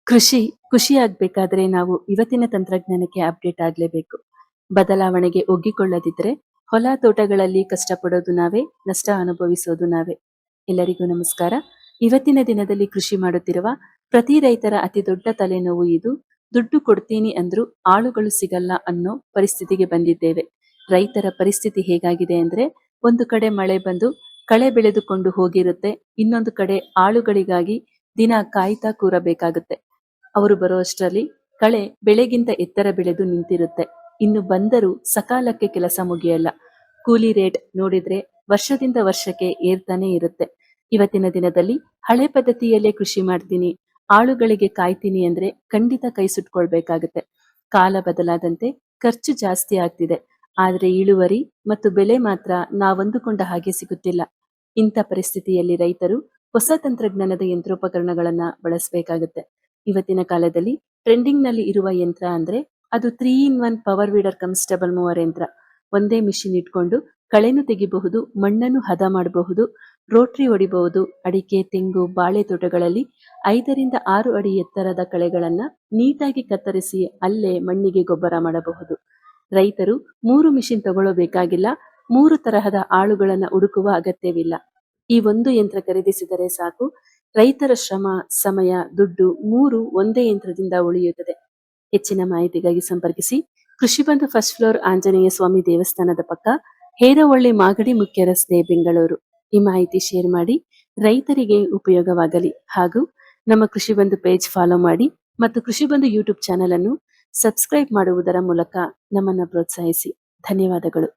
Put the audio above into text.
ಕೃಷಿ ಖುಷಿಯಾಗ್ಬೇಕಾದ್ರೆ ನಾವು ಇವತ್ತಿನ ತಂತ್ರಜ್ಞಾನಕ್ಕೆ ಅಪ್ಡೇಟ್ ಆಗ್ಲೇಬೇಕು. ಬದಲಾವಣೆಗೆ ಒಗ್ಗಿಕೊಳ್ಳದಿದ್ರೆ ಹೊಲ ತೋಟಗಳಲ್ಲಿ ಕಷ್ಟಪಡೋದು ನಾವೇ, ನಷ್ಟ ಅನುಭವಿಸೋದು ನಾವೇ. ಎಲ್ಲರಿಗೂ ನಮಸ್ಕಾರ. ಇವತ್ತಿನ ದಿನದಲ್ಲಿ ಕೃಷಿ ಮಾಡುತ್ತಿರುವ ಪ್ರತಿ ರೈತರ ಅತಿ ದೊಡ್ಡ ತಲೆನೋವು ಇದು. ದುಡ್ಡು ಕೊಡ್ತೀನಿ ಅಂದ್ರೂ ಆಳುಗಳು ಸಿಗಲ್ಲ ಅನ್ನೋ ಪರಿಸ್ಥಿತಿಗೆ ಬಂದಿದ್ದೇವೆ. ರೈತರ ಪರಿಸ್ಥಿತಿ ಹೇಗಾಗಿದೆ ಅಂದ್ರೆ, ಒಂದು ಕಡೆ ಮಳೆ ಬಂದು ಕಳೆ ಬೆಳೆದುಕೊಂಡು ಹೋಗಿರುತ್ತೆ, ಇನ್ನೊಂದು ಕಡೆ ಆಳುಗಳಿಗಾಗಿ ದಿನ ಕಾಯ್ತಾ ಕೂರಬೇಕಾಗುತ್ತೆ. ಅವರು ಬರುವಷ್ಟರಲ್ಲಿ ಕಳೆ ಬೆಳೆಗಿಂತ ಎತ್ತರ ಬೆಳೆದು ನಿಂತಿರುತ್ತೆ. ಇನ್ನು ಬಂದರೂ ಸಕಾಲಕ್ಕೆ ಕೆಲಸ ಮುಗಿಯಲ್ಲ. ಕೂಲಿ ರೇಟ್ ನೋಡಿದ್ರೆ ವರ್ಷದಿಂದ ವರ್ಷಕ್ಕೆ ಏರ್ತಾನೆ ಇರುತ್ತೆ. ಇವತ್ತಿನ ದಿನದಲ್ಲಿ ಹಳೆ ಪದ್ಧತಿಯಲ್ಲೇ ಕೃಷಿ ಮಾಡ್ತೀನಿ, ಆಳುಗಳಿಗೆ ಕಾಯ್ತೀನಿ ಅಂದ್ರೆ ಖಂಡಿತ ಕೈ ಸುಟ್ಕೊಳ್ಬೇಕಾಗತ್ತೆ. ಕಾಲ ಬದಲಾದಂತೆ ಖರ್ಚು ಜಾಸ್ತಿ ಆಗ್ತಿದೆ, ಆದ್ರೆ ಇಳುವರಿ ಮತ್ತು ಬೆಲೆ ಮಾತ್ರ ನಾವಂದುಕೊಂಡ ಹಾಗೆ ಸಿಗುತ್ತಿಲ್ಲ. ಇಂಥ ಪರಿಸ್ಥಿತಿಯಲ್ಲಿ ರೈತರು ಹೊಸ ತಂತ್ರಜ್ಞಾನದ ಯಂತ್ರೋಪಕರಣಗಳನ್ನ ಬಳಸಬೇಕಾಗುತ್ತೆ. ಇವತ್ತಿನ ಕಾಲದಲ್ಲಿ ಟ್ರೆಂಡಿಂಗ್ ನಲ್ಲಿ ಇರುವ ಯಂತ್ರ ಅಂದ್ರೆ ಅದು 3-in-1 power weeder come stubble mower ಯಂತ್ರ. ಒಂದೇ ಮಿಷಿನ್ ಇಟ್ಕೊಂಡು ಕಳೆನು ತೆಗಿಬಹುದು, ಮಣ್ಣನ್ನು ಹದ ಮಾಡಬಹುದು, ರೋಟ್ರಿ ಹೊಡಿಬಹುದು. ಅಡಿಕೆ, ತೆಂಗು, ಬಾಳೆ ತೋಟಗಳಲ್ಲಿ 5 ರಿಂದ 6 ಅಡಿ ಎತ್ತರದ ಕಳೆಗಳನ್ನ ನೀಟಾಗಿ ಕತ್ತರಿಸಿ ಅಲ್ಲೇ ಮಣ್ಣಿಗೆ ಗೊಬ್ಬರ ಮಾಡಬಹುದು. ರೈತರು 3 ಮಿಷಿನ್ ತಗೊಳ್ಳಬೇಕಾಗಿಲ್ಲ, 3 ತರಹದ ಆಳುಗಳನ್ನ ಹುಡುಕುವ ಅಗತ್ಯವಿಲ್ಲ. ಈ ಒಂದು ಯಂತ್ರ ಖರೀದಿಸಿದರೆ ಸಾಕು. ರೈತರ ಶ್ರಮ, ಸಮಯ, ದುಡ್ಡು 3 ಒಂದೇ ಯಂತ್ರದಿಂದ ಉಳಿಯುತ್ತದೆ. ಹೆಚ್ಚಿನ ಮಾಹಿತಿಗಾಗಿ ಸಂಪರ್ಕಿಸಿ. ಕೃಷಿ ಬಂಧು ಫಸ್ಟ್ ಫ್ಲೋರ್ ಆಂಜನೇಯ ಸ್ವಾಮಿ ದೇವಸ್ಥಾನದ ಪಕ್ಕ, ಹೇರವಳ್ಳಿ ಮಾಗಡಿ ಮುಖ್ಯ ರಸ್ತೆ, ಬೆಂಗಳೂರು. ಈ ಮಾಹಿತಿ ಶೇರ್ ಮಾಡಿ, ರೈತರಿಗೆ ಉಪಯೋಗವಾಗಲಿ. ಹಾಗೂ ನಮ್ಮ ಕೃಷಿ ಬಂಧು ಪೇಜ್ ಫಾಲೋ ಮಾಡಿ ಮತ್ತು ಕೃಷಿ ಬಂಧು ಯೂಟ್ಯೂಬ್ ಚಾನೆಲ್ ಅನ್ನು ಸಬ್ಸ್ಕ್ರೈಬ್ ಮಾಡುವುದರ ಮೂಲಕ ನಮ್ಮನ್ನ ಪ್ರೋತ್ಸಾಹಿಸಿ. ಧನ್ಯವಾದಗಳು.